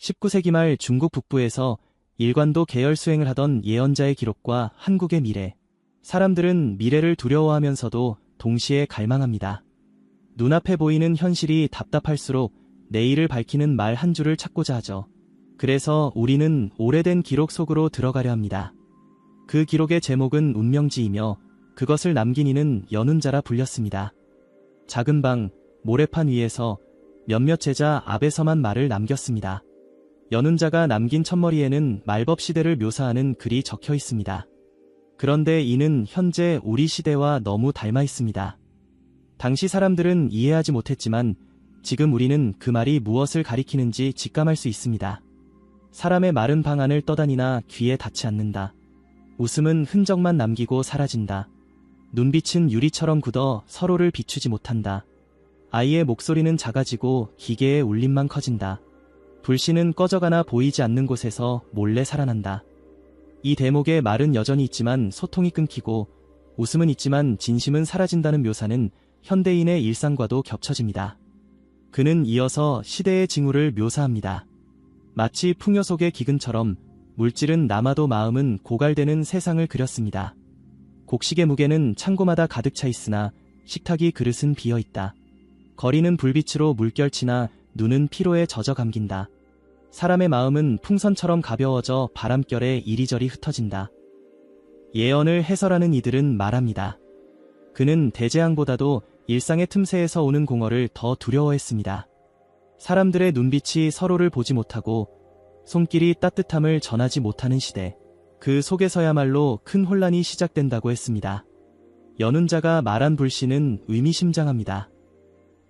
19세기 말 중국 북부에서 일관도 계열 수행을 하던 예언자의 기록과 한국의 미래. 사람들은 미래를 두려워하면서도 동시에 갈망합니다. 눈앞에 보이는 현실이 답답할수록 내일을 밝히는 말 한 줄을 찾고자 하죠. 그래서 우리는 오래된 기록 속으로 들어가려 합니다. 그 기록의 제목은 운명지이며 그것을 남긴 이는 연운자라 불렸습니다. 작은 방, 모래판 위에서 몇몇 제자 앞에서만 말을 남겼습니다. 연운자가 남긴 첫머리에는 말법 시대를 묘사하는 글이 적혀 있습니다. 그런데 이는 현재 우리 시대와 너무 닮아 있습니다. 당시 사람들은 이해하지 못했지만 지금 우리는 그 말이 무엇을 가리키는지 직감할 수 있습니다. 사람의 마른 방 안을 떠다니나 귀에 닿지 않는다. 웃음은 흔적만 남기고 사라진다. 눈빛은 유리처럼 굳어 서로를 비추지 못한다. 아이의 목소리는 작아지고 기계의 울림만 커진다. 불씨는 꺼져가나 보이지 않는 곳에서 몰래 살아난다. 이 대목에 말은 여전히 있지만 소통이 끊기고 웃음은 있지만 진심은 사라진다는 묘사는 현대인의 일상과도 겹쳐집니다. 그는 이어서 시대의 징후를 묘사합니다. 마치 풍요 속의 기근처럼 물질은 남아도 마음은 고갈되는 세상을 그렸습니다. 곡식의 무게는 창고마다 가득 차 있으나 식탁이 그릇은 비어 있다. 거리는 불빛으로 물결치나 눈은 피로에 젖어 감긴다. 사람의 마음은 풍선처럼 가벼워져 바람결에 이리저리 흩어진다. 예언을 해설하는 이들은 말합니다. 그는 대재앙보다도 일상의 틈새에서 오는 공허를 더 두려워했습니다. 사람들의 눈빛이 서로를 보지 못하고 손길이 따뜻함을 전하지 못하는 시대. 그 속에서야말로 큰 혼란이 시작된다고 했습니다. 연운자가 말한 불씨는 의미심장합니다.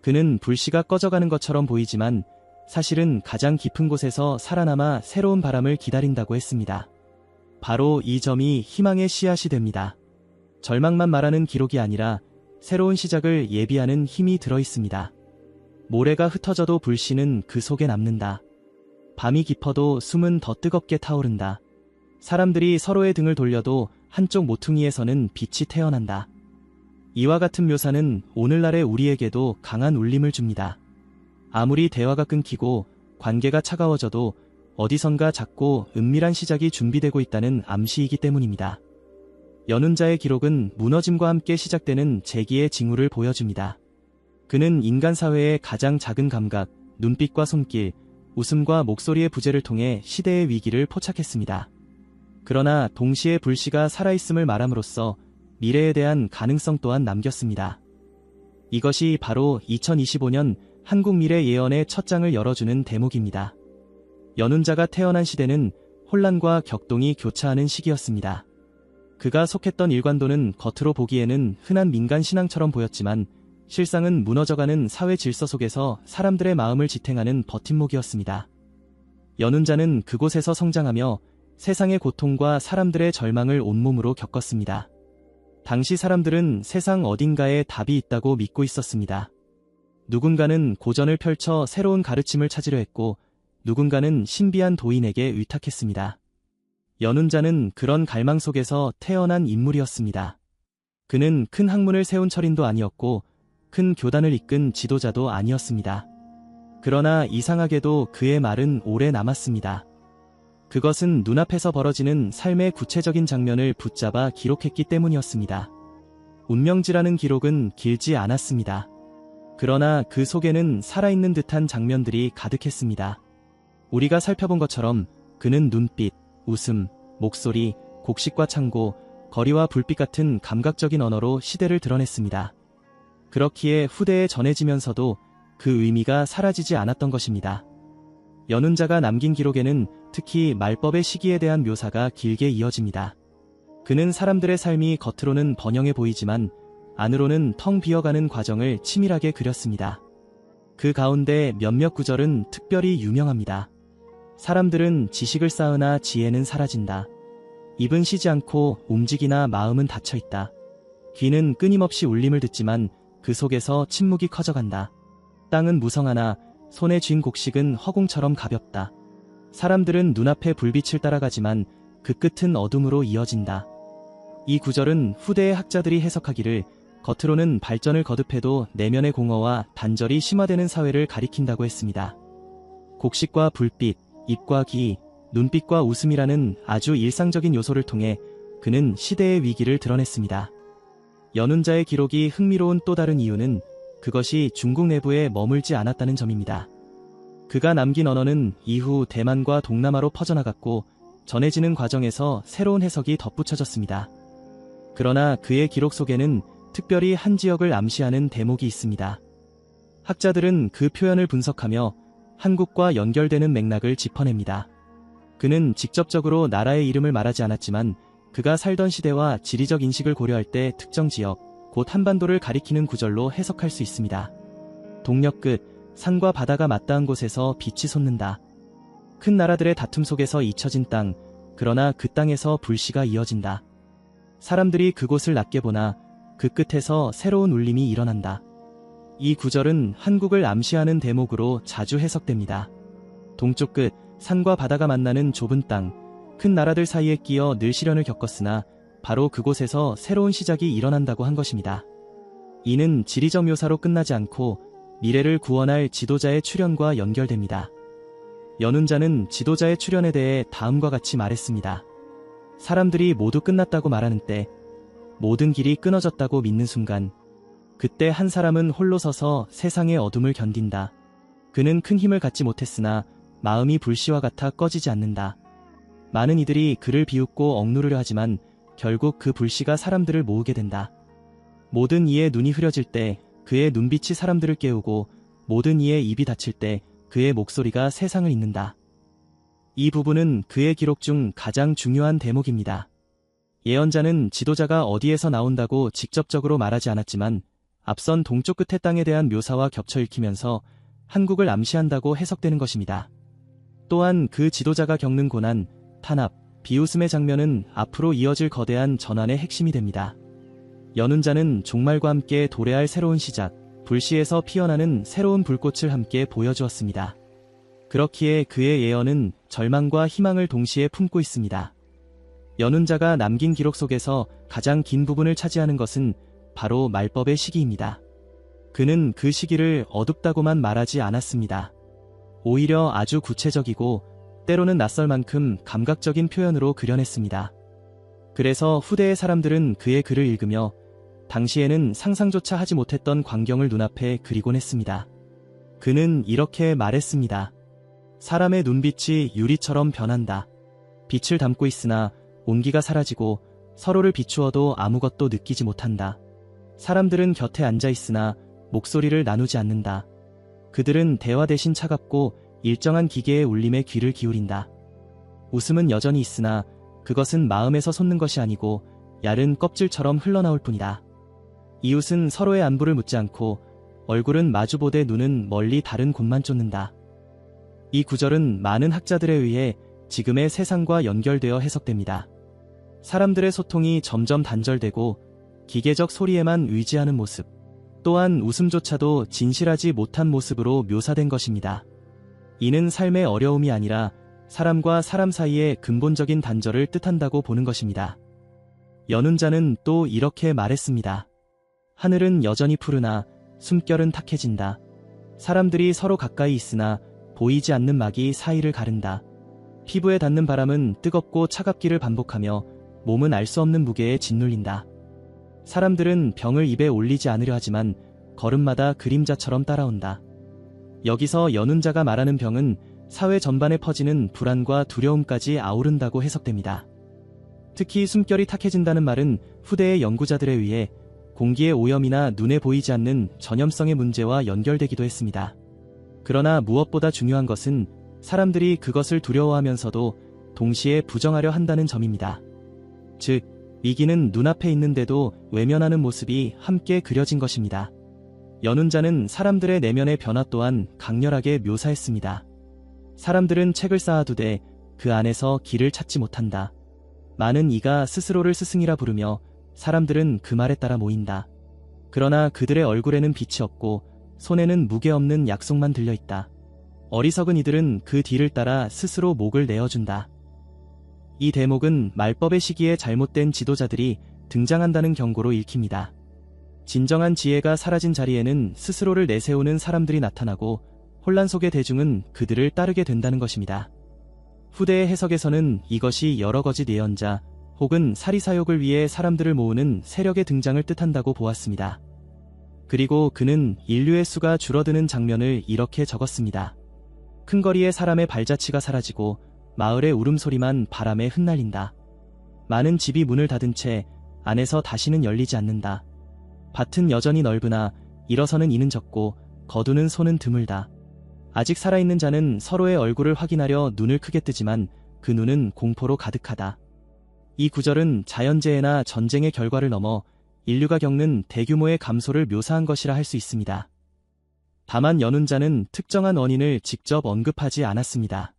그는 불씨가 꺼져가는 것처럼 보이지만 사실은 가장 깊은 곳에서 살아남아 새로운 바람을 기다린다고 했습니다. 바로 이 점이 희망의 씨앗이 됩니다. 절망만 말하는 기록이 아니라 새로운 시작을 예비하는 힘이 들어있습니다. 모래가 흩어져도 불씨는 그 속에 남는다. 밤이 깊어도 숨은 더 뜨겁게 타오른다. 사람들이 서로의 등을 돌려도 한쪽 모퉁이에서는 빛이 태어난다. 이와 같은 묘사는 오늘날의 우리에게도 강한 울림을 줍니다. 아무리 대화가 끊기고 관계가 차가워져도 어디선가 작고 은밀한 시작이 준비되고 있다는 암시이기 때문입니다. 연운자의 기록은 무너짐과 함께 시작되는 재기의 징후를 보여줍니다. 그는 인간 사회의 가장 작은 감각, 눈빛과 손길, 웃음과 목소리의 부재를 통해 시대의 위기를 포착했습니다. 그러나 동시에 불씨가 살아있음을 말함으로써 미래에 대한 가능성 또한 남겼습니다. 이것이 바로 2025년 한국 미래 예언의 첫 장을 열어주는 대목입니다. 연운자가 태어난 시대는 혼란과 격동이 교차하는 시기였습니다. 그가 속했던 일관도는 겉으로 보기에는 흔한 민간 신앙처럼 보였지만 실상은 무너져가는 사회 질서 속에서 사람들의 마음을 지탱하는 버팀목이었습니다. 연운자는 그곳에서 성장하며 세상의 고통과 사람들의 절망을 온몸으로 겪었습니다. 당시 사람들은 세상 어딘가에 답이 있다고 믿고 있었습니다. 누군가는 고전을 펼쳐 새로운 가르침을 찾으려 했고 누군가는 신비한 도인에게 위탁했습니다. 연운자는 그런 갈망 속에서 태어난 인물이었습니다. 그는 큰 학문을 세운 철인도 아니었고 큰 교단을 이끈 지도자도 아니었습니다. 그러나 이상하게도 그의 말은 오래 남았습니다. 그것은 눈앞에서 벌어지는 삶의 구체적인 장면을 붙잡아 기록했기 때문이었습니다. 운명지라는 기록은 길지 않았습니다. 그러나 그 속에는 살아있는 듯한 장면들이 가득했습니다. 우리가 살펴본 것처럼 그는 눈빛, 웃음, 목소리, 곡식과 창고, 거리와 불빛 같은 감각적인 언어로 시대를 드러냈습니다. 그렇기에 후대에 전해지면서도 그 의미가 사라지지 않았던 것입니다. 연운자가 남긴 기록에는 특히 말법의 시기에 대한 묘사가 길게 이어집니다. 그는 사람들의 삶이 겉으로는 번영해 보이지만 안으로는 텅 비어가는 과정을 치밀하게 그렸습니다. 그 가운데 몇몇 구절은 특별히 유명합니다. 사람들은 지식을 쌓으나 지혜는 사라진다. 입은 쉬지 않고 움직이나 마음은 닫혀있다. 귀는 끊임없이 울림을 듣지만 그 속에서 침묵이 커져간다. 땅은 무성하나 손에 쥔 곡식은 허공처럼 가볍다. 사람들은 눈앞에 불빛을 따라가지만 그 끝은 어둠으로 이어진다. 이 구절은 후대의 학자들이 해석하기를 겉으로는 발전을 거듭해도 내면의 공허와 단절이 심화되는 사회를 가리킨다고 했습니다. 곡식과 불빛, 입과 귀, 눈빛과 웃음이라는 아주 일상적인 요소를 통해 그는 시대의 위기를 드러냈습니다. 연운자의 기록이 흥미로운 또 다른 이유는 그것이 중국 내부에 머물지 않았다는 점입니다. 그가 남긴 언어는 이후 대만과 동남아로 퍼져나갔고 전해지는 과정에서 새로운 해석이 덧붙여졌습니다. 그러나 그의 기록 속에는 특별히 한 지역을 암시하는 대목이 있습니다. 학자들은 그 표현을 분석하며 한국과 연결되는 맥락을 짚어냅니다. 그는 직접적으로 나라의 이름을 말하지 않았지만 그가 살던 시대와 지리적 인식을 고려할 때 특정 지역, 곧 한반도를 가리키는 구절로 해석할 수 있습니다. 동력 끝, 산과 바다가 맞닿은 곳에서 빛이 솟는다. 큰 나라들의 다툼 속에서 잊혀진 땅, 그러나 그 땅에서 불씨가 이어진다. 사람들이 그곳을 낮게 보나 그 끝에서 새로운 울림이 일어난다. 이 구절은 한국을 암시하는 대목으로 자주 해석됩니다. 동쪽 끝, 산과 바다가 만나는 좁은 땅, 큰 나라들 사이에 끼어 늘 시련을 겪었으나 바로 그곳에서 새로운 시작이 일어난다고 한 것입니다. 이는 지리적 묘사로 끝나지 않고 미래를 구원할 지도자의 출현과 연결됩니다. 연운자는 지도자의 출현에 대해 다음과 같이 말했습니다. 사람들이 모두 끝났다고 말하는 때, 모든 길이 끊어졌다고 믿는 순간, 그때 한 사람은 홀로 서서 세상의 어둠을 견딘다. 그는 큰 힘을 갖지 못했으나 마음이 불씨와 같아 꺼지지 않는다. 많은 이들이 그를 비웃고 억누르려 하지만 결국 그 불씨가 사람들을 모으게 된다. 모든 이의 눈이 흐려질 때 그의 눈빛이 사람들을 깨우고 모든 이의 입이 닫힐 때 그의 목소리가 세상을 잇는다. 이 부분은 그의 기록 중 가장 중요한 대목입니다. 예언자는 지도자가 어디에서 나온다고 직접적으로 말하지 않았지만 앞선 동쪽 끝의 땅에 대한 묘사와 겹쳐 읽히면서 한국을 암시한다고 해석되는 것입니다. 또한 그 지도자가 겪는 고난, 탄압, 비웃음의 장면은 앞으로 이어질 거대한 전환의 핵심이 됩니다. 연운자는 종말과 함께 도래할 새로운 시작, 불씨에서 피어나는 새로운 불꽃을 함께 보여주었습니다. 그렇기에 그의 예언은 절망과 희망을 동시에 품고 있습니다. 연운자가 남긴 기록 속에서 가장 긴 부분을 차지하는 것은 바로 말법의 시기입니다. 그는 그 시기를 어둡다고만 말하지 않았습니다. 오히려 아주 구체적이고 때로는 낯설 만큼 감각적인 표현으로 그려냈습니다. 그래서 후대의 사람들은 그의 글을 읽으며 당시에는 상상조차 하지 못했던 광경을 눈앞에 그리곤 했습니다. 그는 이렇게 말했습니다. 사람의 눈빛이 유리처럼 변한다. 빛을 담고 있으나 온기가 사라지고 서로를 비추어도 아무것도 느끼지 못한다. 사람들은 곁에 앉아 있으나 목소리를 나누지 않는다. 그들은 대화 대신 차갑고 일정한 기계의 울림에 귀를 기울인다. 웃음은 여전히 있으나 그것은 마음에서 솟는 것이 아니고 얇은 껍질처럼 흘러나올 뿐이다. 이웃은 서로의 안부를 묻지 않고 얼굴은 마주보되 눈은 멀리 다른 곳만 쫓는다. 이 구절은 많은 학자들에 의해 지금의 세상과 연결되어 해석됩니다. 사람들의 소통이 점점 단절되고 기계적 소리에만 의지하는 모습, 또한 웃음조차도 진실하지 못한 모습으로 묘사된 것입니다. 이는 삶의 어려움이 아니라 사람과 사람 사이의 근본적인 단절을 뜻한다고 보는 것입니다. 연운자는 또 이렇게 말했습니다. 하늘은 여전히 푸르나 숨결은 탁해진다. 사람들이 서로 가까이 있으나 보이지 않는 막이 사이를 가른다. 피부에 닿는 바람은 뜨겁고 차갑기를 반복하며 몸은 알 수 없는 무게에 짓눌린다. 사람들은 병을 입에 올리지 않으려 하지만 걸음마다 그림자처럼 따라온다. 여기서 연운자가 말하는 병은 사회 전반에 퍼지는 불안과 두려움까지 아우른다고 해석됩니다. 특히 숨결이 탁해진다는 말은 후대의 연구자들에 의해 공기의 오염이나 눈에 보이지 않는 전염성의 문제와 연결되기도 했습니다. 그러나 무엇보다 중요한 것은 사람들이 그것을 두려워하면서도 동시에 부정하려 한다는 점입니다. 즉, 위기는 눈앞에 있는데도 외면하는 모습이 함께 그려진 것입니다. 연운자는 사람들의 내면의 변화 또한 강렬하게 묘사했습니다. 사람들은 책을 쌓아두되 그 안에서 길을 찾지 못한다. 많은 이가 스스로를 스승이라 부르며 사람들은 그 말에 따라 모인다. 그러나 그들의 얼굴에는 빛이 없고 손에는 무게 없는 약속만 들려있다. 어리석은 이들은 그 뒤를 따라 스스로 목을 내어준다. 이 대목은 말법의 시기에 잘못된 지도자들이 등장한다는 경고로 읽힙니다. 진정한 지혜가 사라진 자리에는 스스로를 내세우는 사람들이 나타나고 혼란 속의 대중은 그들을 따르게 된다는 것입니다. 후대의 해석에서는 이것이 여러 거짓 예언자 혹은 사리사욕을 위해 사람들을 모으는 세력의 등장을 뜻한다고 보았습니다. 그리고 그는 인류의 수가 줄어드는 장면을 이렇게 적었습니다. 큰 거리의 사람의 발자취가 사라지고 마을의 울음소리만 바람에 흩날린다. 많은 집이 문을 닫은 채 안에서 다시는 열리지 않는다. 밭은 여전히 넓으나 일어서는 이는 적고 거두는 소는 드물다. 아직 살아있는 자는 서로의 얼굴을 확인하려 눈을 크게 뜨지만 그 눈은 공포로 가득하다. 이 구절은 자연재해나 전쟁의 결과를 넘어 인류가 겪는 대규모의 감소를 묘사한 것이라 할 수 있습니다. 다만 연운자는 특정한 원인을 직접 언급하지 않았습니다.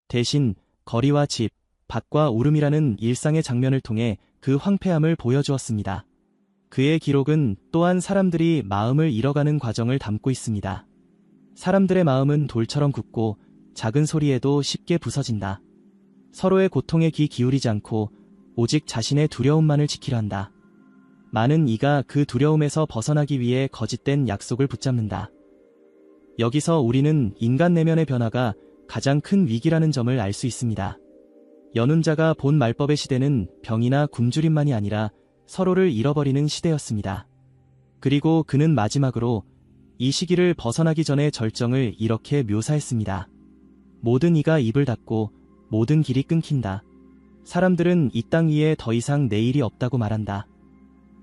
대신 거리와 집, 밭과 울음이라는 일상의 장면을 통해 그 황폐함을 보여주었습니다. 그의 기록은 또한 사람들이 마음을 잃어가는 과정을 담고 있습니다. 사람들의 마음은 돌처럼 굳고 작은 소리에도 쉽게 부서진다. 서로의 고통에 귀 기울이지 않고 오직 자신의 두려움만을 지키려 한다. 많은 이가 그 두려움에서 벗어나기 위해 거짓된 약속을 붙잡는다. 여기서 우리는 인간 내면의 변화가 가장 큰 위기라는 점을 알 수 있습니다. 연운자가 본 말법의 시대는 병이나 굶주림만이 아니라 서로를 잃어버리는 시대였습니다. 그리고 그는 마지막으로 이 시기를 벗어나기 전의 절정을 이렇게 묘사했습니다. 모든 이가 입을 닫고 모든 길이 끊긴다. 사람들은 이 땅 위에 더 이상 내일이 없다고 말한다.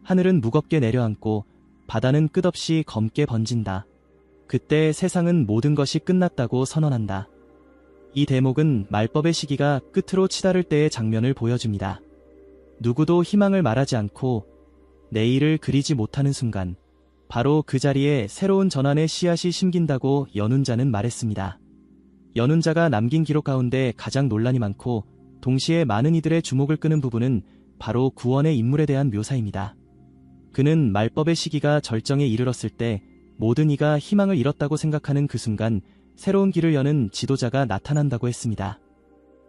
하늘은 무겁게 내려앉고 바다는 끝없이 검게 번진다. 그때 세상은 모든 것이 끝났다고 선언한다. 이 대목은 말법의 시기가 끝으로 치달을 때의 장면을 보여줍니다. 누구도 희망을 말하지 않고 내일을 그리지 못하는 순간 바로 그 자리에 새로운 전환의 씨앗이 심긴다고 연운자는 말했습니다. 연운자가 남긴 기록 가운데 가장 논란이 많고 동시에 많은 이들의 주목을 끄는 부분은 바로 구원의 인물에 대한 묘사입니다. 그는 말법의 시기가 절정에 이르렀을 때 모든 이가 희망을 잃었다고 생각하는 그 순간 새로운 길을 여는 지도자가 나타난다고 했습니다.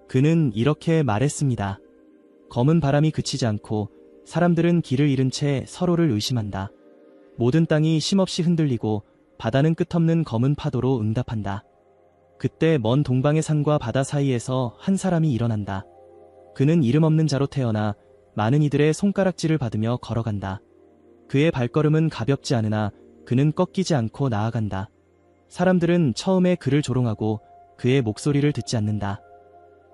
그는 이렇게 말했습니다. 검은 바람이 그치지 않고 사람들은 길을 잃은 채 서로를 의심한다. 모든 땅이 쉼없이 흔들리고 바다는 끝없는 검은 파도로 응답한다. 그때 먼 동방의 산과 바다 사이에서 한 사람이 일어난다. 그는 이름 없는 자로 태어나 많은 이들의 손가락질을 받으며 걸어간다. 그의 발걸음은 가볍지 않으나 그는 꺾이지 않고 나아간다. 사람들은 처음에 그를 조롱하고 그의 목소리를 듣지 않는다.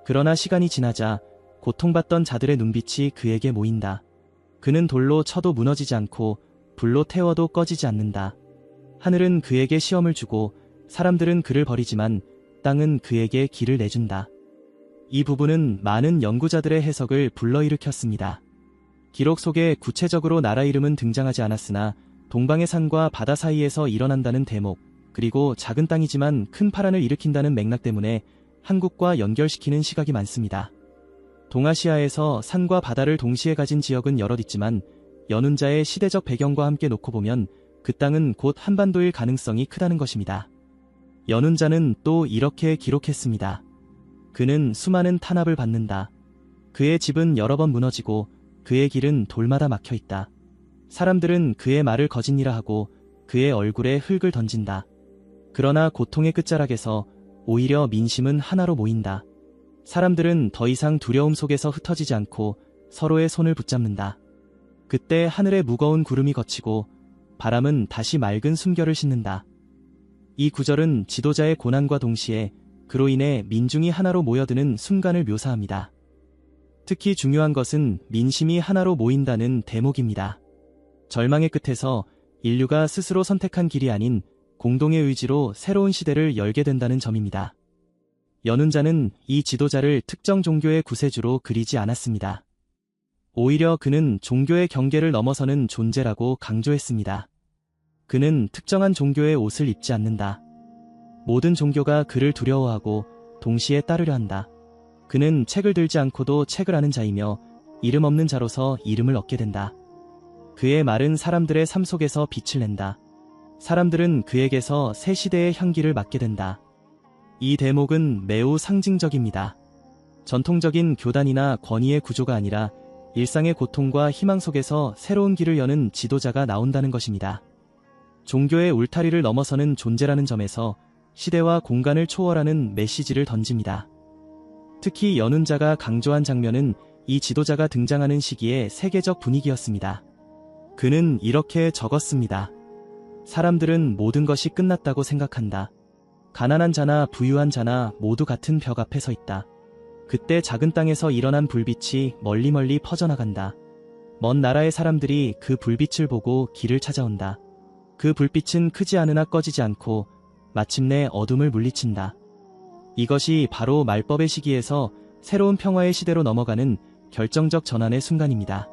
그러나 시간이 지나자 고통받던 자들의 눈빛이 그에게 모인다. 그는 돌로 쳐도 무너지지 않고 불로 태워도 꺼지지 않는다. 하늘은 그에게 시험을 주고 사람들은 그를 버리지만 땅은 그에게 길을 내준다. 이 부분은 많은 연구자들의 해석을 불러일으켰습니다. 기록 속에 구체적으로 나라 이름은 등장하지 않았으나 동방의 산과 바다 사이에서 일어난다는 대목, 그리고 작은 땅이지만 큰 파란을 일으킨다는 맥락 때문에 한국과 연결시키는 시각이 많습니다. 동아시아에서 산과 바다를 동시에 가진 지역은 여럿 있지만 연운자의 시대적 배경과 함께 놓고 보면 그 땅은 곧 한반도일 가능성이 크다는 것입니다. 연운자는 또 이렇게 기록했습니다. 그는 수많은 탄압을 받는다. 그의 집은 여러 번 무너지고 그의 길은 돌마다 막혀 있다. 사람들은 그의 말을 거짓이라 하고 그의 얼굴에 흙을 던진다. 그러나 고통의 끝자락에서 오히려 민심은 하나로 모인다. 사람들은 더 이상 두려움 속에서 흩어지지 않고 서로의 손을 붙잡는다. 그때 하늘에 무거운 구름이 걷히고 바람은 다시 맑은 숨결을 싣는다. 이 구절은 지도자의 고난과 동시에 그로 인해 민중이 하나로 모여드는 순간을 묘사합니다. 특히 중요한 것은 민심이 하나로 모인다는 대목입니다. 절망의 끝에서 인류가 스스로 선택한 길이 아닌 공동의 의지로 새로운 시대를 열게 된다는 점입니다. 연운자는 이 지도자를 특정 종교의 구세주로 그리지 않았습니다. 오히려 그는 종교의 경계를 넘어서는 존재라고 강조했습니다. 그는 특정한 종교의 옷을 입지 않는다. 모든 종교가 그를 두려워하고 동시에 따르려 한다. 그는 책을 들지 않고도 책을 아는 자이며 이름 없는 자로서 이름을 얻게 된다. 그의 말은 사람들의 삶 속에서 빛을 낸다. 사람들은 그에게서 새 시대의 향기를 맡게 된다. 이 대목은 매우 상징적입니다. 전통적인 교단이나 권위의 구조가 아니라 일상의 고통과 희망 속에서 새로운 길을 여는 지도자가 나온다는 것입니다. 종교의 울타리를 넘어서는 존재라는 점에서 시대와 공간을 초월하는 메시지를 던집니다. 특히 연운자가 강조한 장면은 이 지도자가 등장하는 시기의 세계적 분위기였습니다. 그는 이렇게 적었습니다. 사람들은 모든 것이 끝났다고 생각한다. 가난한 자나 부유한 자나 모두 같은 벽 앞에 서 있다. 그때 작은 땅에서 일어난 불빛이 멀리 퍼져나간다. 먼 나라의 사람들이 그 불빛을 보고 길을 찾아온다. 그 불빛은 크지 않으나 꺼지지 않고 마침내 어둠을 물리친다. 이것이 바로 말법의 시기에서 새로운 평화의 시대로 넘어가는 결정적 전환의 순간입니다.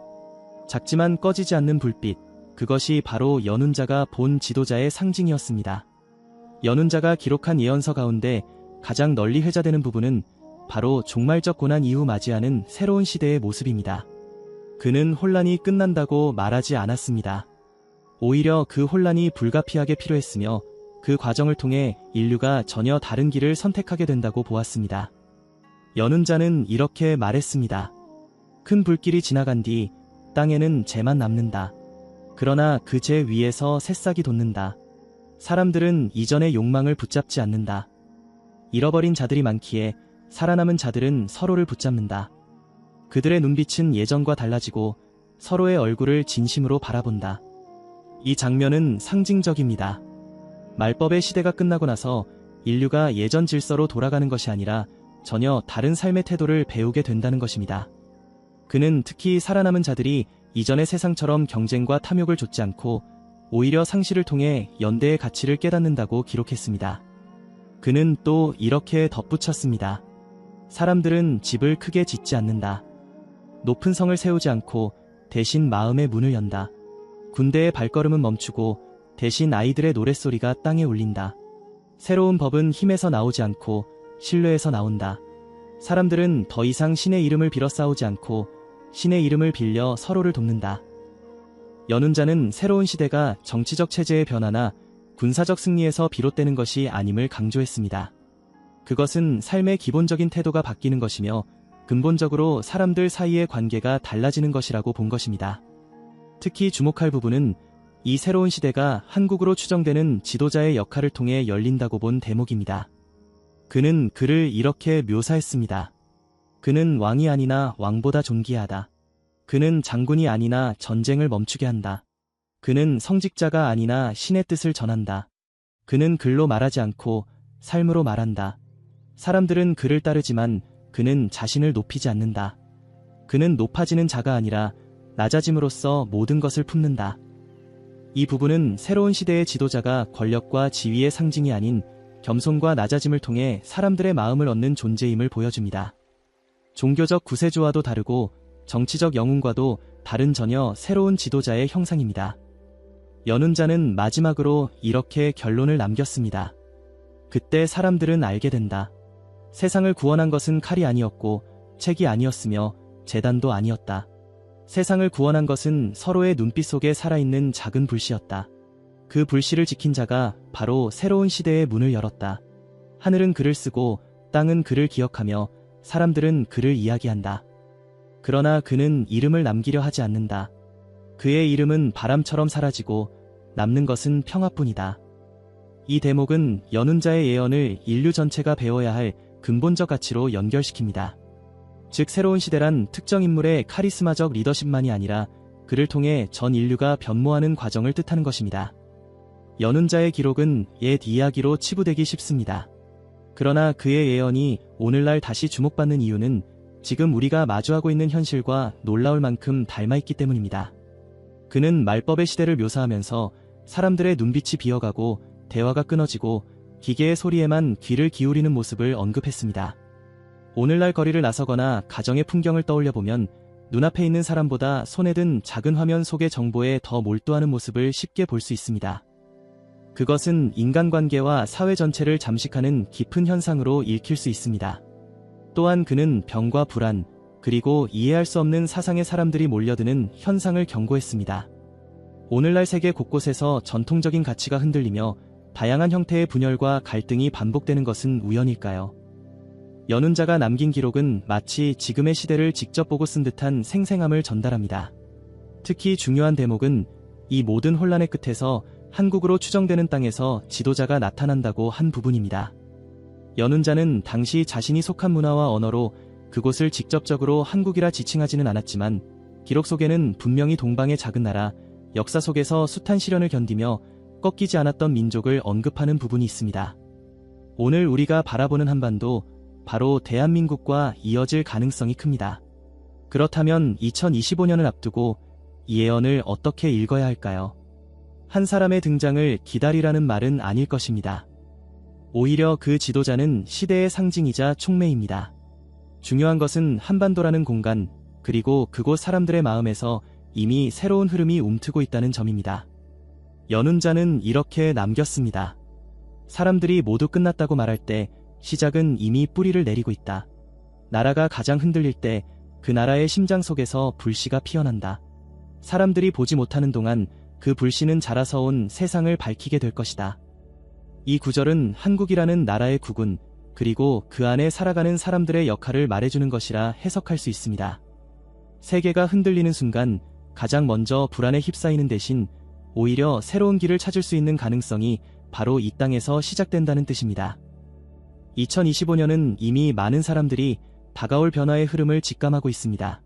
작지만 꺼지지 않는 불빛, 그것이 바로 연운자가 본 지도자의 상징이었습니다. 연운자가 기록한 예언서 가운데 가장 널리 회자되는 부분은 바로 종말적 고난 이후 맞이하는 새로운 시대의 모습입니다. 그는 혼란이 끝난다고 말하지 않았습니다. 오히려 그 혼란이 불가피하게 필요했으며 그 과정을 통해 인류가 전혀 다른 길을 선택하게 된다고 보았습니다. 연운자는 이렇게 말했습니다. 큰 불길이 지나간 뒤 땅에는 재만 남는다. 그러나 그 재 위에서 새싹이 돋는다. 사람들은 이전의 욕망을 붙잡지 않는다. 잃어버린 자들이 많기에 살아남은 자들은 서로를 붙잡는다. 그들의 눈빛은 예전과 달라지고 서로의 얼굴을 진심으로 바라본다. 이 장면은 상징적입니다. 말법의 시대가 끝나고 나서 인류가 예전 질서로 돌아가는 것이 아니라 전혀 다른 삶의 태도를 배우게 된다는 것입니다. 그는 특히 살아남은 자들이 이전의 세상처럼 경쟁과 탐욕을 좇지 않고 오히려 상실을 통해 연대의 가치를 깨닫는다고 기록했습니다. 그는 또 이렇게 덧붙였습니다. 사람들은 집을 크게 짓지 않는다. 높은 성을 세우지 않고 대신 마음의 문을 연다. 군대의 발걸음은 멈추고 대신 아이들의 노랫소리가 땅에 울린다. 새로운 법은 힘에서 나오지 않고 신뢰에서 나온다. 사람들은 더 이상 신의 이름을 빌어 싸우지 않고 신의 이름을 빌려 서로를 돕는다. 연운자는 새로운 시대가 정치적 체제의 변화나 군사적 승리에서 비롯되는 것이 아님을 강조했습니다. 그것은 삶의 기본적인 태도가 바뀌는 것이며 근본적으로 사람들 사이의 관계가 달라지는 것이라고 본 것입니다. 특히 주목할 부분은 이 새로운 시대가 한국으로 추정되는 지도자의 역할을 통해 열린다고 본 대목입니다. 그는 그를 이렇게 묘사했습니다. 그는 왕이 아니나 왕보다 존귀하다. 그는 장군이 아니나 전쟁을 멈추게 한다. 그는 성직자가 아니나 신의 뜻을 전한다. 그는 글로 말하지 않고 삶으로 말한다. 사람들은 그를 따르지만 그는 자신을 높이지 않는다. 그는 높아지는 자가 아니라 낮아짐으로써 모든 것을 품는다. 이 부분은 새로운 시대의 지도자가 권력과 지위의 상징이 아닌 겸손과 낮아짐을 통해 사람들의 마음을 얻는 존재임을 보여줍니다. 종교적 구세주와도 다르고 정치적 영웅과도 다른 전혀 새로운 지도자의 형상입니다. 연운자는 마지막으로 이렇게 결론을 남겼습니다. 그때 사람들은 알게 된다. 세상을 구원한 것은 칼이 아니었고 책이 아니었으며 재단도 아니었다. 세상을 구원한 것은 서로의 눈빛 속에 살아있는 작은 불씨였다. 그 불씨를 지킨 자가 바로 새로운 시대의 문을 열었다. 하늘은 그를 쓰고 땅은 그를 기억하며 사람들은 그를 이야기한다. 그러나 그는 이름을 남기려 하지 않는다. 그의 이름은 바람처럼 사라지고 남는 것은 평화뿐이다. 이 대목은 연운자의 예언을 인류 전체가 배워야 할 근본적 가치로 연결시킵니다. 즉 새로운 시대란 특정 인물의 카리스마적 리더십만이 아니라 그를 통해 전 인류가 변모하는 과정을 뜻하는 것입니다. 연운자의 기록은 옛 이야기로 치부되기 쉽습니다. 그러나 그의 예언이 오늘날 다시 주목받는 이유는 지금 우리가 마주하고 있는 현실과 놀라울 만큼 닮아있기 때문입니다. 그는 말법의 시대를 묘사하면서 사람들의 눈빛이 비어가고 대화가 끊어지고 기계의 소리에만 귀를 기울이는 모습을 언급했습니다. 오늘날 거리를 나서거나 가정의 풍경을 떠올려보면 눈앞에 있는 사람보다 손에 든 작은 화면 속의 정보에 더 몰두하는 모습을 쉽게 볼 수 있습니다. 그것은 인간관계와 사회 전체를 잠식하는 깊은 현상으로 읽힐 수 있습니다. 또한 그는 병과 불안, 그리고 이해할 수 없는 사상의 사람들이 몰려드는 현상을 경고했습니다. 오늘날 세계 곳곳에서 전통적인 가치가 흔들리며 다양한 형태의 분열과 갈등이 반복되는 것은 우연일까요? 연운자가 남긴 기록은 마치 지금의 시대를 직접 보고 쓴 듯한 생생함을 전달합니다. 특히 중요한 대목은 이 모든 혼란의 끝에서 한국으로 추정되는 땅에서 지도자가 나타난다고 한 부분입니다. 연운자는 당시 자신이 속한 문화와 언어로 그곳을 직접적으로 한국이라 지칭하지는 않았지만 기록 속에는 분명히 동방의 작은 나라, 역사 속에서 숱한 시련을 견디며 꺾이지 않았던 민족을 언급하는 부분이 있습니다. 오늘 우리가 바라보는 한반도, 바로 대한민국과 이어질 가능성이 큽니다. 그렇다면 2025년을 앞두고 이 예언을 어떻게 읽어야 할까요? 한 사람의 등장을 기다리라는 말은 아닐 것입니다. 오히려 그 지도자는 시대의 상징이자 촉매입니다. 중요한 것은 한반도라는 공간, 그리고 그곳 사람들의 마음에서 이미 새로운 흐름이 움트고 있다는 점입니다. 연운자는 이렇게 남겼습니다. 사람들이 모두 끝났다고 말할 때 시작은 이미 뿌리를 내리고 있다. 나라가 가장 흔들릴 때 그 나라의 심장 속에서 불씨가 피어난다. 사람들이 보지 못하는 동안 그 불씨는 자라서 온 세상을 밝히게 될 것이다. 이 구절은 한국이라는 나라의 국운, 그리고 그 안에 살아가는 사람들의 역할을 말해주는 것이라 해석할 수 있습니다. 세계가 흔들리는 순간 가장 먼저 불안에 휩싸이는 대신 오히려 새로운 길을 찾을 수 있는 가능성이 바로 이 땅에서 시작된다는 뜻입니다. 2025년은 이미 많은 사람들이 다가올 변화의 흐름을 직감하고 있습니다.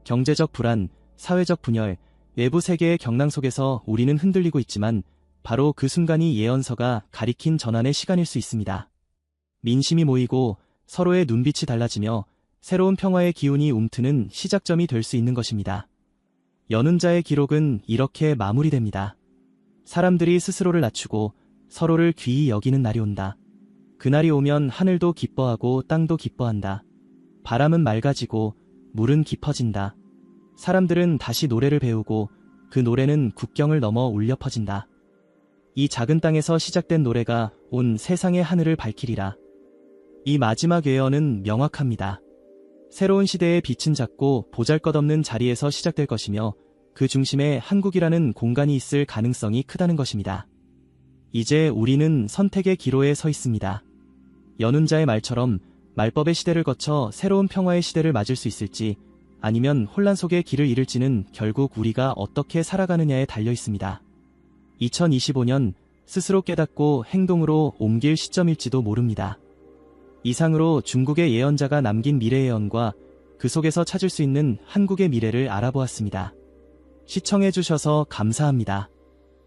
경제적 불안, 사회적 분열, 외부 세계의 경랑 속에서 우리는 흔들리고 있지만 바로 그 순간이 예언서가 가리킨 전환의 시간일 수 있습니다. 민심이 모이고 서로의 눈빛이 달라지며 새로운 평화의 기운이 움트는 시작점이 될 수 있는 것입니다. 연운자의 기록은 이렇게 마무리됩니다. 사람들이 스스로를 낮추고 서로를 귀히 여기는 날이 온다. 그날이 오면 하늘도 기뻐하고 땅도 기뻐한다. 바람은 맑아지고 물은 깊어진다. 사람들은 다시 노래를 배우고 그 노래는 국경을 넘어 울려 퍼진다. 이 작은 땅에서 시작된 노래가 온 세상의 하늘을 밝히리라. 이 마지막 예언은 명확합니다. 새로운 시대의 빛은 작고 보잘것없는 자리에서 시작될 것이며 그 중심에 한국이라는 공간이 있을 가능성이 크다는 것입니다. 이제 우리는 선택의 기로에 서 있습니다. 연운자의 말처럼 말법의 시대를 거쳐 새로운 평화의 시대를 맞을 수 있을지, 아니면 혼란 속의 길을 잃을지는 결국 우리가 어떻게 살아가느냐에 달려 있습니다. 2025년 스스로 깨닫고 행동으로 옮길 시점일지도 모릅니다. 이상으로 중국의 예언자가 남긴 미래 예언과 그 속에서 찾을 수 있는 한국의 미래를 알아보았습니다. 시청해주셔서 감사합니다.